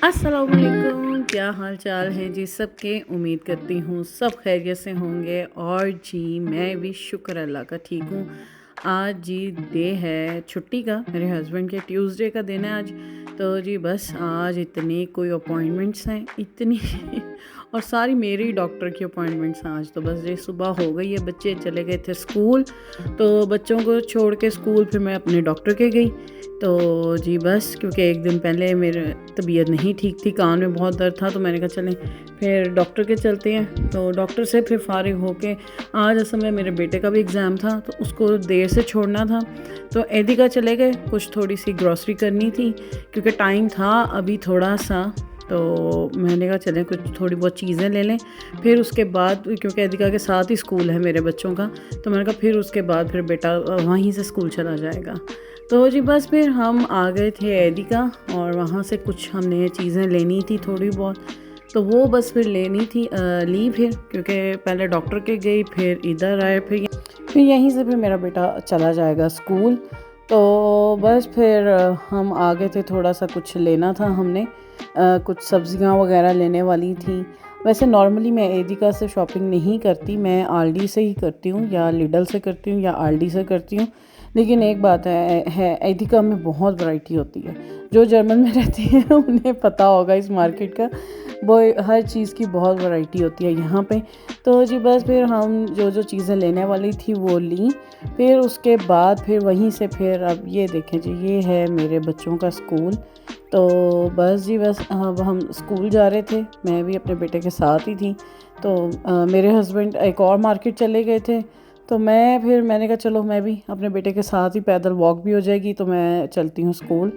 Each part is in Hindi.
अस्सलामुअलैकुम, क्या हाल चाल है जी सबके। उम्मीद करती हूँ सब खैरियत से होंगे। और जी मैं भी शुक्र अल्लाह का ठीक हूँ। आज जी डे है छुट्टी का, मेरे हस्बैंड के ट्यूसडे का दिन है आज। तो जी बस आज इतने कोई अपॉइंटमेंट्स हैं इतनी और सारी मेरी डॉक्टर की अपॉइंटमेंट्स हैं आज। तो बस ये सुबह हो गई है, बच्चे चले गए थे स्कूल, तो बच्चों को छोड़ के स्कूल फिर मैं अपने डॉक्टर के गई। तो जी बस क्योंकि एक दिन पहले मेरी तबीयत नहीं ठीक थी, कान में बहुत दर्द था, तो मैंने कहा चलें फिर डॉक्टर के चलते हैं। तो डॉक्टर से फिर फारिग होके आज असल में मेरे बेटे का भी एग्ज़ाम था, तो उसको देर से छोड़ना था, तो एदिका चले गए। कुछ थोड़ी सी ग्रॉसरी करनी थी क्योंकि टाइम था अभी थोड़ा सा, तो मैंने कहा चलें कुछ थोड़ी बहुत चीज़ें ले लें। फिर उसके बाद क्योंकि एदिका के साथ ही स्कूल है मेरे बच्चों का, तो मैंने कहा फिर उसके बाद फिर बेटा वहीं से स्कूल चला जाएगा। तो जी बस फिर हम आ गए थे एदिका, और वहाँ से कुछ हमने चीज़ें लेनी थी थोड़ी बहुत, तो वो बस फिर लेनी थी ली फिर, क्योंकि पहले डॉक्टर के गई फिर इधर आए, फिर यहीं से फिर मेरा बेटा चला जाएगा स्कूल। तो बस फिर हम आ गए थे, थोड़ा सा कुछ लेना था हमने, कुछ सब्जियां वगैरह लेने वाली थी। वैसे नॉर्मली मैं एदिका से शॉपिंग नहीं करती, मैं आल्डी से ही करती हूँ, या लिडल से करती हूँ या आल्डी से करती हूँ। लेकिन एक बात है एदिका में बहुत वैरायटी होती है। जो जर्मन में रहते हैं उन्हें पता होगा इस मार्केट का, वो हर चीज़ की बहुत वैरायटी होती है यहाँ पे। तो जी बस फिर हम जो जो चीज़ें लेने वाली थी वो ली। फिर उसके बाद फिर वहीं से फिर अब ये देखें जी, ये है मेरे बच्चों का स्कूल। तो बस जी बस अब हम स्कूल जा रहे थे, मैं भी अपने बेटे के साथ ही थी। तो मेरे हस्बैंड एक और मार्केट चले गए थे, तो मैंने कहा चलो मैं भी अपने बेटे के साथ ही, पैदल वॉक भी हो जाएगी, तो मैं चलती हूँ स्कूल।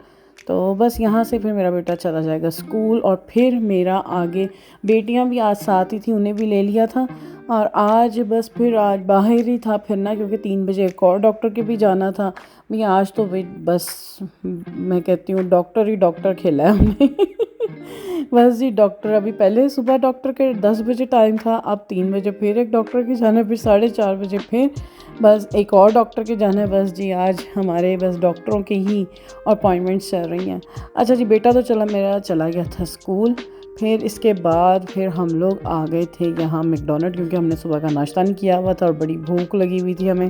तो बस यहाँ से फिर मेरा बेटा चला जाएगा स्कूल, और फिर मेरा आगे बेटियाँ भी आज साथ ही थी, उन्हें भी ले लिया था। और आज बस फिर आज बाहर ही था फिरना, क्योंकि 3 बजे एक और डॉक्टर के भी जाना था। भैया आज तो भाई बस मैं कहती हूँ डॉक्टर ही डॉक्टर खेला है हमने बस जी डॉक्टर, अभी पहले सुबह डॉक्टर के 10 बजे टाइम था, अब 3 बजे फिर एक डॉक्टर के जाना है, फिर 4:30 बजे फिर बस एक और डॉक्टर के जाना है। बस जी आज हमारे बस डॉक्टरों की ही अपॉइंटमेंट्स चल रही हैं। अच्छा जी बेटा तो मेरा चला गया था स्कूल। फिर इसके बाद फिर हम लोग आ गए थे यहाँ मैकडॉनल्ड, क्योंकि हमने सुबह का नाश्ता नहीं किया हुआ था और बड़ी भूख लगी हुई थी हमें।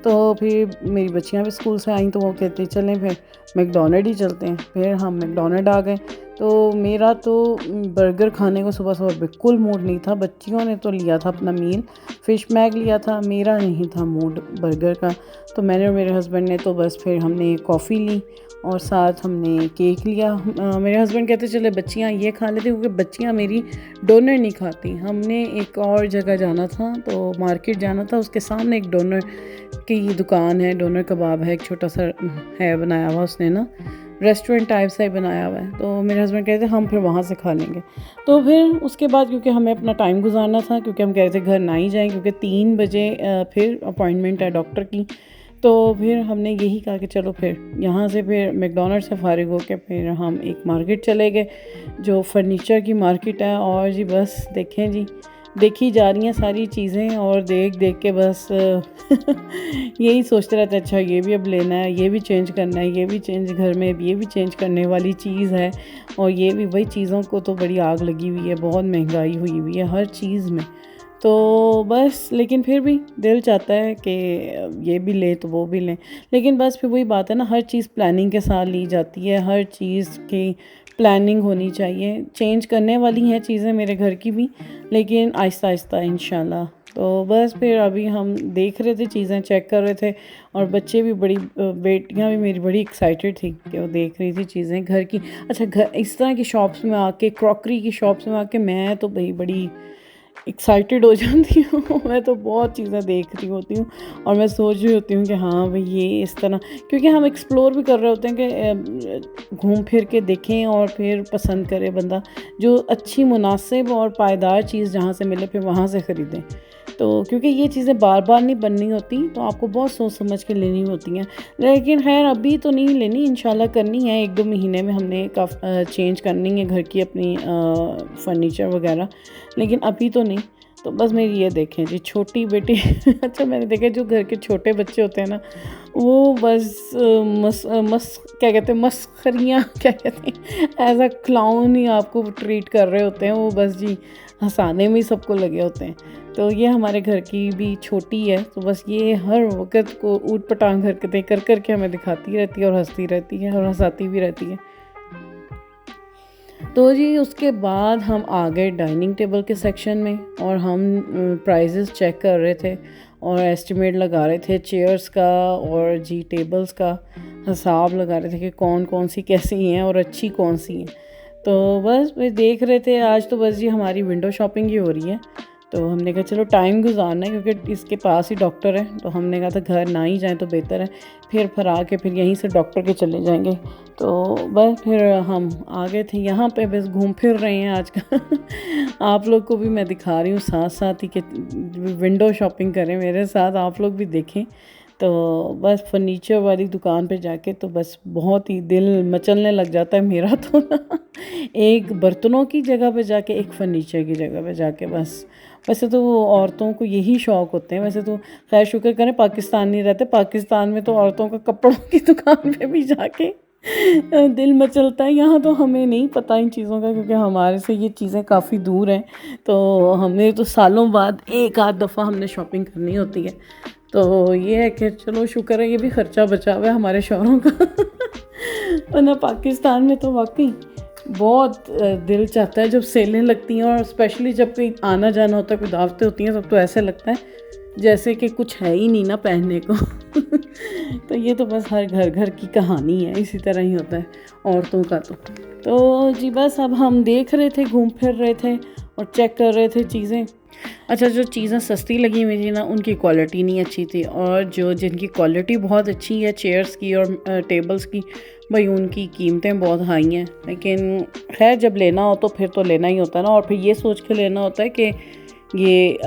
तो फिर मेरी बच्चियाँ भी स्कूल से आईं, तो वो कहते चलें फिर मैकडॉनल्ड ही चलते हैं। फिर हम मैकडॉनल्ड आ गए। तो मेरा तो बर्गर खाने को सुबह सुबह बिल्कुल मूड नहीं था। बच्चियों ने तो लिया था अपना मील, फ़िश मैग लिया था, मेरा नहीं था मूड बर्गर का। तो मैंने और मेरे हस्बैंड ने तो बस फिर हमने कॉफ़ी ली और साथ हमने केक लिया। मेरे हस्बैंड कहते चले बच्चियाँ ये खा लेती, क्योंकि बच्चियाँ मेरी डोनर नहीं खाती। हमने एक और जगह जाना था, तो मार्केट जाना था, उसके सामने एक डोनर की दुकान है, डोनर कबाब है, एक छोटा सा है बनाया हुआ उसने ना, रेस्टोरेंट टाइप सा ही बनाया हुआ है। तो मेरे हस्बैंड कहते हम फिर वहाँ से खा लेंगे। तो फिर उसके बाद क्योंकि हमें अपना टाइम गुजारना था, क्योंकि हम कह रहे थे घर ना ही जाएं, क्योंकि 3 बजे फिर अपॉइंटमेंट है डॉक्टर की। तो फिर हमने यही कहा कि चलो फिर यहाँ से फिर मैकडॉनल्ड से फारिग होकर फिर हम एक मार्केट चले गए, जो फर्नीचर की मार्केट है। और जी बस देखें जी, देखी जा रही हैं सारी चीज़ें, और देख देख के बस यही सोचते रहते अच्छा ये भी अब लेना है, ये भी चेंज करना है, ये भी चेंज घर में ये भी चेंज करने वाली चीज़ है। और ये भी भाई चीज़ों को तो बड़ी आग लगी हुई है, बहुत महंगाई हुई हुई है हर चीज़ में। तो बस लेकिन फिर भी दिल चाहता है कि ये भी लें तो वो भी लें, लेकिन बस फिर वही बात है ना, हर चीज़ प्लानिंग के साथ ली जाती है, हर चीज़ की प्लानिंग होनी चाहिए। चेंज करने वाली हैं चीज़ें मेरे घर की भी, लेकिन आहिस्ता आहिस्ता इंशाल्लाह। तो बस फिर अभी हम देख रहे थे, चीज़ें चेक कर रहे थे, और बच्चे भी बेटियां भी मेरी बड़ी एक्साइटेड थी कि वो देख रही थी चीज़ें घर की। अच्छा घर इस तरह की शॉप्स में आके, क्रॉकरी की शॉप्स में आके मैं तो भाई बड़ी एक्साइटेड हो जाती हूँ मैं तो बहुत चीज़ें देख रही होती हूँ, और मैं सोच रही होती हूँ कि हाँ भाई ये इस तरह, क्योंकि हम एक्सप्लोर भी कर रहे होते हैं कि घूम फिर के देखें और फिर पसंद करे बंदा, जो अच्छी मुनासिब और पायदार चीज़ जहाँ से मिले फिर वहाँ से ख़रीदें। तो क्योंकि ये चीज़ें बार बार नहीं बननी होती, तो आपको बहुत सोच समझ के लेनी होती हैं। लेकिन खैर अभी तो नहीं लेनी, इंशाल्लाह करनी है, 1-2 महीने में हमने चेंज करनी है घर की अपनी फर्नीचर वगैरह, लेकिन अभी तो नहीं। तो बस मेरी ये देखें जी छोटी बेटी अच्छा मैंने देखा जो घर के छोटे बच्चे होते हैं ना वो बस क्या कहते हैं मस्खरियाँ क्या कहते हैं एज अ क्लाउन ही आपको ट्रीट कर रहे होते हैं, वो बस जी हंसाने में ही सबको लगे होते हैं। तो ये हमारे घर की भी छोटी है, तो बस ये हर वक्त को ऊट पटांग हरकतें कर कर के हमें दिखाती रहती है और हंसती रहती है और हंसाती भी रहती है। तो जी उसके बाद हम आ गए डाइनिंग टेबल के सेक्शन में और हम प्राइजेस चेक कर रहे थे और एस्टिमेट लगा रहे थे चेयर्स का और जी टेबल्स का हिसाब लगा रहे थे कि कौन कौन सी कैसी हैं और अच्छी कौन सी हैं। तो बस देख रहे थे। आज तो बस जी हमारी विंडो शॉपिंग ही हो रही है, तो हमने कहा चलो टाइम गुजारना है क्योंकि इसके पास ही डॉक्टर है, तो हमने कहा था घर ना ही जाएं तो बेहतर है, फिर आके फिर यहीं से डॉक्टर के चले जाएंगे। तो बस फिर हम आ गए थे यहाँ पे, बस घूम फिर रहे हैं आज का आप लोग को भी मैं दिखा रही हूँ साथ साथ ही कि विंडो शॉपिंग करें मेरे साथ, आप लोग भी देखें। तो बस फर्नीचर वाली दुकान पे जाके तो बस बहुत ही दिल मचलने लग जाता है मेरा तो ना एक बर्तनों की जगह पे जाके एक फर्नीचर की जगह पे जाके बस। वैसे तो औरतों को यही शौक़ होते हैं, वैसे तो खैर शुक्र करें पाकिस्तान नहीं रहते, पाकिस्तान में तो औरतों का कपड़ों की दुकान पे भी जाके दिल मचलता है। यहाँ तो हमें नहीं पता इन चीज़ों का क्योंकि हमारे से ये चीज़ें काफ़ी दूर हैं, तो हमें तो सालों बाद एक आध दफ़ा हमने शॉपिंग करनी होती है। तो ये है कि चलो शुक्र है ये भी ख़र्चा बचा हुआ है हमारे शौहरों का वरना पाकिस्तान में तो वाकई बहुत दिल चाहता है जब सेलें लगती हैं और स्पेशली जब कहीं आना जाना होता है, कोई दावतें होती हैं, तब तो ऐसे लगता है जैसे कि कुछ है ही नहीं ना पहनने को तो ये तो बस हर घर घर की कहानी है, इसी तरह ही होता है औरतों का। तो जी बस अब हम देख रहे थे, घूम फिर रहे थे और चेक कर रहे थे चीज़ें। अच्छा जो चीज़ें सस्ती लगी मुझे ना उनकी क्वालिटी नहीं अच्छी थी, और जो जिनकी क्वालिटी बहुत अच्छी है चेयर्स की और टेबल्स की, भाई उनकी कीमतें बहुत हाई हैं। लेकिन खैर जब लेना हो तो फिर तो लेना ही होता है ना, और फिर ये सोच के लेना होता है कि ये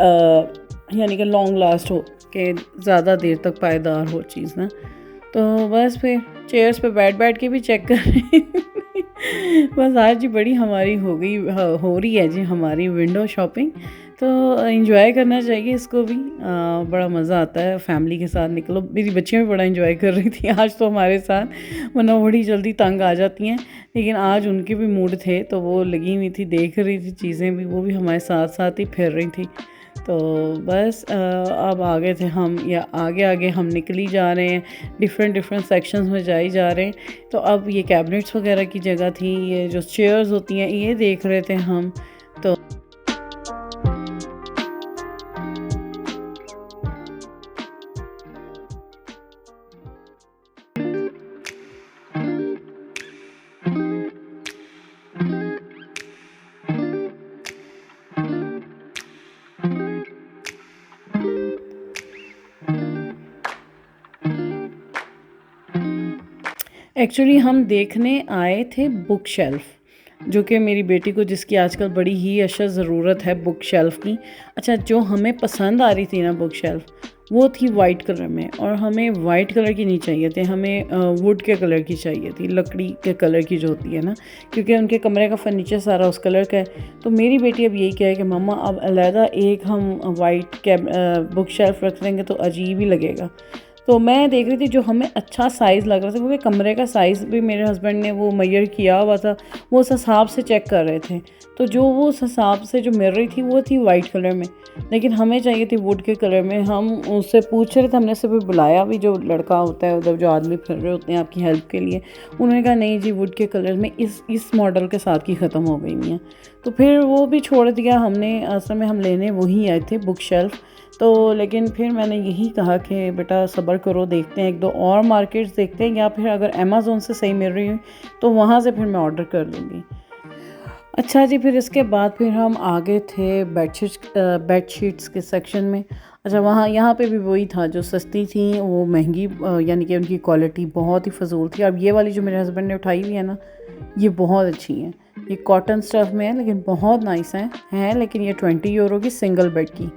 यानी कि लॉन्ग लास्ट हो, कि ज़्यादा देर तक पायदार हो चीज़ ना। तो बस फिर चेयर्स पे बैठ बैठ के भी चेक कर रहे बस आज जी बड़ी हमारी हो रही है जी हमारी विंडो शॉपिंग। तो एंजॉय करना चाहिए इसको भी, बड़ा मज़ा आता है फैमिली के साथ निकलो। मेरी बच्चियाँ भी बड़ा एंजॉय कर रही थी आज तो हमारे साथ, वरना बड़ी जल्दी तंग आ जाती हैं, लेकिन आज उनके भी मूड थे तो वो लगी हुई थी, देख रही थी चीज़ें भी, वो भी हमारे साथ साथ ही फिर रही थी। तो बस अब आ गए थे हम, या आगे आगे हम निकली जा रहे हैं, डिफरेंट सेक्शंस में जाई जा रहे हैं। तो अब ये कैबिनेट्स वगैरह की जगह थी, ये जो चेयर्स होती हैं ये देख रहे थे हम। तो एक्चुअली हम देखने आए थे बुक शेल्फ़, जो कि मेरी बेटी को, जिसकी आजकल बड़ी ही अशद ज़रूरत है बुक शेल्फ़ की। अच्छा जो हमें पसंद आ रही थी ना बुक शेल्फ़, वो थी वाइट कलर में, और हमें वाइट कलर की नहीं चाहिए थी, हमें वुड के कलर की चाहिए थी, लकड़ी के कलर की जो होती है ना, क्योंकि उनके कमरे का फर्नीचर सारा उस कलर का है। तो मेरी बेटी अब यही कहे कि मम्मा अब अलहदा एक हम वाइट बुक शेल्फ़ रख देंगे तो अजीब ही लगेगा। तो मैं देख रही थी जो हमें अच्छा साइज़ लग रहा था, क्योंकि कमरे का साइज़ भी मेरे हस्बैंड ने वो मेजर किया हुआ था, वो उस हिसाब से चेक कर रहे थे। तो जो वो उस हिसाब से जो मिल रही थी वो थी वाइट कलर में, लेकिन हमें चाहिए थी वुड के कलर में। हम उससे पूछ रहे थे, हमने से भी बुलाया भी, जो लड़का होता है उधर जो आदमी फिर रहे होते हैं आपकी हेल्प के लिए, उन्होंने कहा नहीं जी वुड के कलर में इस मॉडल के साथ की ख़त्म हो गई हैं। तो फिर वो भी छोड़ दिया हमने, असल में हम लेने वहीं आए थे बुक शेल्फ़। तो लेकिन फिर मैंने यही कहा कि बेटा सब्र करो, देखते हैं एक दो और मार्केट्स देखते हैं, या फिर अगर अमेज़ोन से सही मिल रही है तो वहाँ से फिर मैं ऑर्डर कर लूँगी। अच्छा जी फिर इसके बाद फिर हम आ गए थे बेडशीट्स के सेक्शन में। अच्छा वहाँ यहाँ पे भी वही था, जो सस्ती थी वो महंगी, यानी कि उनकी क्वालिटी बहुत ही फजूल थी। अब ये वाली जो मेरे हस्बैंड ने उठाई हुई है ना, ये बहुत अच्छी हैं, ये कॉटन स्टफ़ में है लेकिन बहुत नाइस हैं, लेकिन ये 20 यूरो की सिंगल बेड की,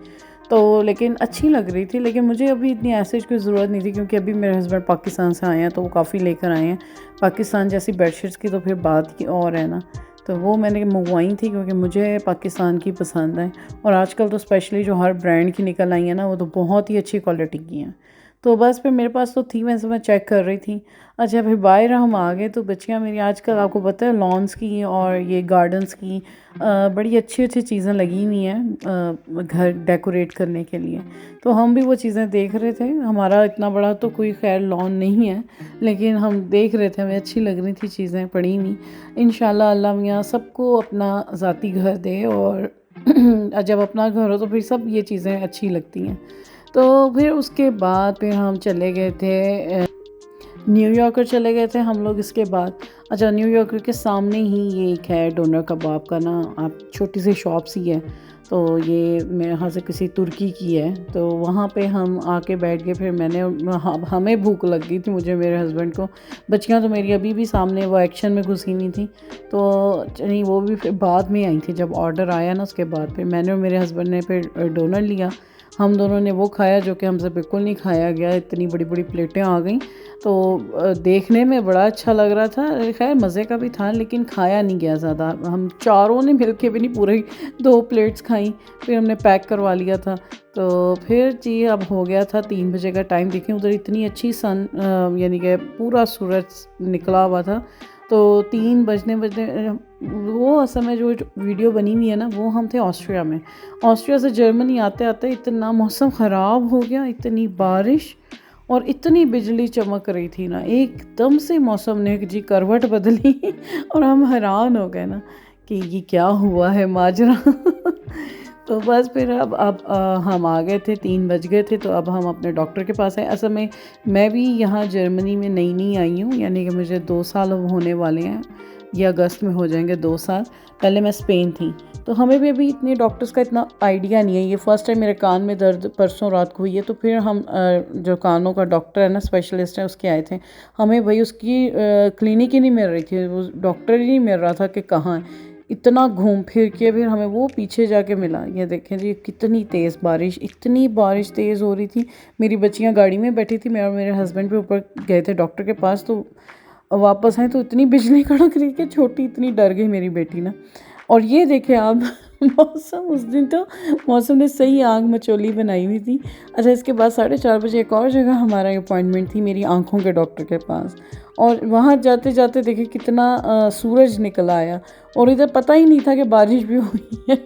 तो लेकिन अच्छी लग रही थी। लेकिन मुझे अभी इतनी ऐसे कोई ज़रूरत नहीं थी, क्योंकि अभी मेरे हस्बैंड पाकिस्तान से आए हैं तो वो काफ़ी लेकर आए हैं। पाकिस्तान जैसी बेडशीट्स की तो फिर बात की और है ना। तो वो मैंने मंगवाई थी क्योंकि मुझे पाकिस्तान की पसंद है। और आजकल तो स्पेशली जो हर ब्रांड की निकल आई है ना, वो तो बहुत ही अच्छी क्वालिटी की हैं। तो बस फिर मेरे पास तो थी, वैसे मैं चेक कर रही थी। अच्छा, फिर बाहर हम आ गए तो बच्चियाँ मेरी आजकल आपको पता है लॉन्स की और ये गार्डन्स की बड़ी अच्छी अच्छी चीज़ें लगी हुई हैं घर डेकोरेट करने के लिए। तो हम भी वो चीज़ें देख रहे थे। हमारा इतना बड़ा तो कोई खैर लॉन नहीं है, लेकिन हम देख रहे थे, हमें अच्छी लग रही थी चीज़ें पड़ी हुई। इंशाल्लाह अल्लाह मियाँ सबको अपना ज़ाती घर दे, और जब अपना घर हो तो फिर सब ये चीज़ें अच्छी लगती हैं। तो फिर उसके बाद फिर हम चले गए थे न्यूयॉर्कर चले गए थे हम लोग इसके बाद। अच्छा, न्यूयॉर्कर के सामने ही ये एक है डोनर कबाब का ना, आप छोटी सी शॉप सी है। तो ये मेरे यहाँ से किसी तुर्की की है। तो वहाँ पे हम आके बैठ गए। फिर हमें भूख लग गई थी, मुझे मेरे हस्बैंड को। बच्चियाँ तो मेरी अभी भी सामने वो एक्शन में घुसी नहीं थी। तो नहीं, वो भी फिर बाद में आई थी जब ऑर्डर आया ना, उसके बाद फिर मैंने और मेरे हस्बैंड ने फिर डोनर लिया। हम दोनों ने वो खाया जो कि हमसे बिल्कुल नहीं खाया गया। इतनी बड़ी बड़ी प्लेटें आ गई। तो देखने में बड़ा अच्छा लग रहा था, खैर मज़े का भी था, लेकिन खाया नहीं गया ज़्यादा। हम चारों ने मिल के भी नहीं पूरे 2 प्लेट्स खाई, फिर हमने पैक करवा लिया था। तो फिर जी अब हो गया था 3 बजे का टाइम। देखें उधर इतनी अच्छी सन यानी कि पूरा सूरज निकला हुआ था। तो 3 बजने वो समय जो वीडियो बनी हुई है ना, वो हम थे ऑस्ट्रिया में। ऑस्ट्रिया से जर्मनी आते आते इतना मौसम ख़राब हो गया, इतनी बारिश और इतनी बिजली चमक रही थी ना, एकदम से मौसम ने जी करवट बदली और हम हैरान हो गए ना कि ये क्या हुआ है माजरा। तो बस फिर अब हम आ गए थे, 3 बज गए थे। तो अब हम अपने डॉक्टर के पास आए। असल में मैं भी यहाँ जर्मनी में नई आई हूँ, यानी कि मुझे 2 साल अब होने वाले हैं, ये अगस्त में हो जाएंगे 2 साल। पहले मैं स्पेन थी। तो हमें भी अभी इतने डॉक्टर्स का इतना आइडिया नहीं है। ये फ़र्स्ट टाइम मेरे कान में दर्द परसों रात को हुई है। तो फिर हम जो कानों का डॉक्टर है ना, स्पेशलिस्ट है, उसके आए थे। हमें भाई उसकी क्लिनिक ही नहीं मिल रही थी, वो डॉक्टर ही नहीं मिल रहा था कि कहाँ है। इतना घूम फिर के फिर हमें वो पीछे जाके मिला। ये देखें जी, कितनी तेज़ बारिश, इतनी बारिश तेज़ हो रही थी। मेरी बच्चियाँ गाड़ी में बैठी थी, मैं और मेरे हस्बैंड भी ऊपर गए थे डॉक्टर के पास। तो वापस आए तो इतनी बिजली कड़क रही कि छोटी इतनी डर गई मेरी बेटी ना। और ये देखे आप मौसम, उस दिन तो मौसम ने सही आग मचोली बनाई हुई थी। अच्छा, इसके बाद 4:30 बजे एक और जगह हमारा अपॉइंटमेंट थी, मेरी आँखों के डॉक्टर के पास। और वहाँ जाते जाते देखे कितना सूरज निकल आया, और इधर पता ही नहीं था कि बारिश भी हुई है।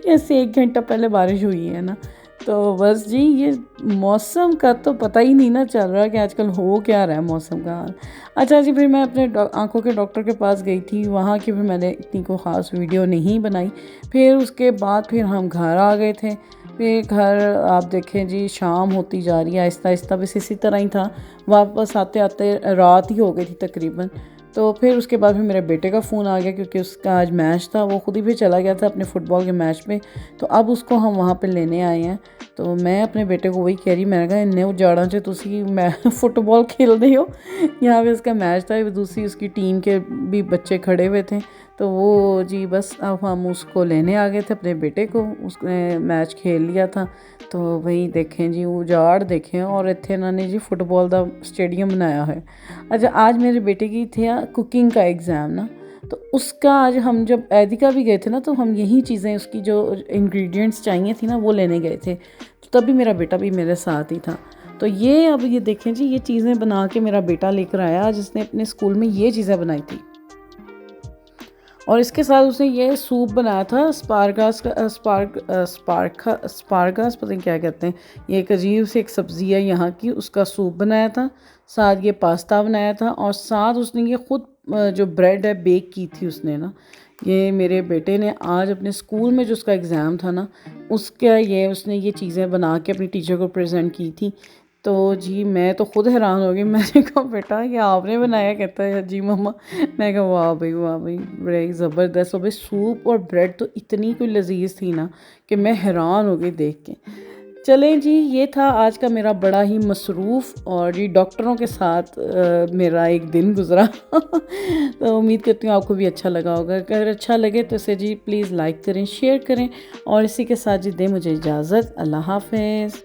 ऐसे 1 घंटा पहले बारिश हुई है ना। तो बस जी, ये मौसम का तो पता ही नहीं ना चल रहा कि आजकल हो क्या रहा है मौसम का हाल। अच्छा जी, फिर मैं अपने आँखों के डॉक्टर के पास गई थी। वहाँ की फिर मैंने इतनी को ख़ास वीडियो नहीं बनाई। फिर उसके बाद फिर हम घर आ गए थे। फिर घर आप देखें जी, शाम होती जा रही है आहिस्ता आहिस्ता, बस इसी तरह ही था। वापस आते आते रात ही हो गई थी तकरीबन। तो फिर उसके बाद फिर मेरे बेटे का फ़ोन आ गया, क्योंकि उसका आज मैच था, वो खुद ही भी चला गया था अपने फ़ुटबॉल के मैच पे। तो अब उसको हम वहाँ पे लेने आए हैं। तो मैं अपने बेटे को वही कह रही, मैंने कहा इन्ने उजाड़ा च तुसी मैं फुटबॉल खेलते हो। यहाँ पे उसका मैच था, दूसरी उसकी टीम के भी बच्चे खड़े हुए थे। तो वो जी बस अब हम उसको लेने आ गए थे अपने बेटे को, उसने मैच खेल लिया था। तो वही देखें जी, उजाड़ देखें, और इतने इन्होंने जी फुटबॉल का स्टेडियम बनाया है। अच्छा, आज मेरे बेटे की थी कुकिंग का एग्ज़ाम ना, तो उसका आज हम जब एदिका भी गए थे ना, तो हम यही चीज़ें उसकी जो इंग्रेडिएंट्स चाहिए थी ना, वो लेने गए थे। तो तभी मेरा बेटा भी मेरे साथ ही था। तो ये अब ये देखें जी, ये चीज़ें बना के मेरा बेटा लेकर आया, जिसने अपने स्कूल में ये चीज़ें बनाई थी। और इसके साथ उसने ये सूप बनाया था, स्पारगास पता नहीं क्या कहते हैं, ये एक अजीब सी एक सब्ज़ी है यहाँ की, उसका सूप बनाया था। साथ ये पास्ता बनाया था, और साथ उसने ये ख़ुद जो ब्रेड है बेक की थी उसने ना। ये मेरे बेटे ने आज अपने स्कूल में जो उसका एग्ज़ाम था ना, उसका उसने ये चीज़ें बना के अपनी टीचर को प्रेजेंट की थी। तो जी मैं तो ख़ुद हैरान हो गई। मैंने कहा बेटा ये आपने बनाया? कहता है जी मम्मा। मैं कहा वाह भाई बड़े ज़बरदस्त। और भाई सूप और ब्रेड तो इतनी कोई लजीज थी ना कि मैं हैरान हो गई देख के। चलें जी, ये था आज का मेरा बड़ा ही मसरूफ़ और जी डॉक्टरों के साथ मेरा एक दिन गुज़रा। तो उम्मीद करती हूँ आपको भी अच्छा लगा होगा। अगर अच्छा लगे तो इसे जी प्लीज़ लाइक करें, शेयर करें, और इसी के साथ जी दें मुझे इजाज़त। अल्लाह हाफ़िज़।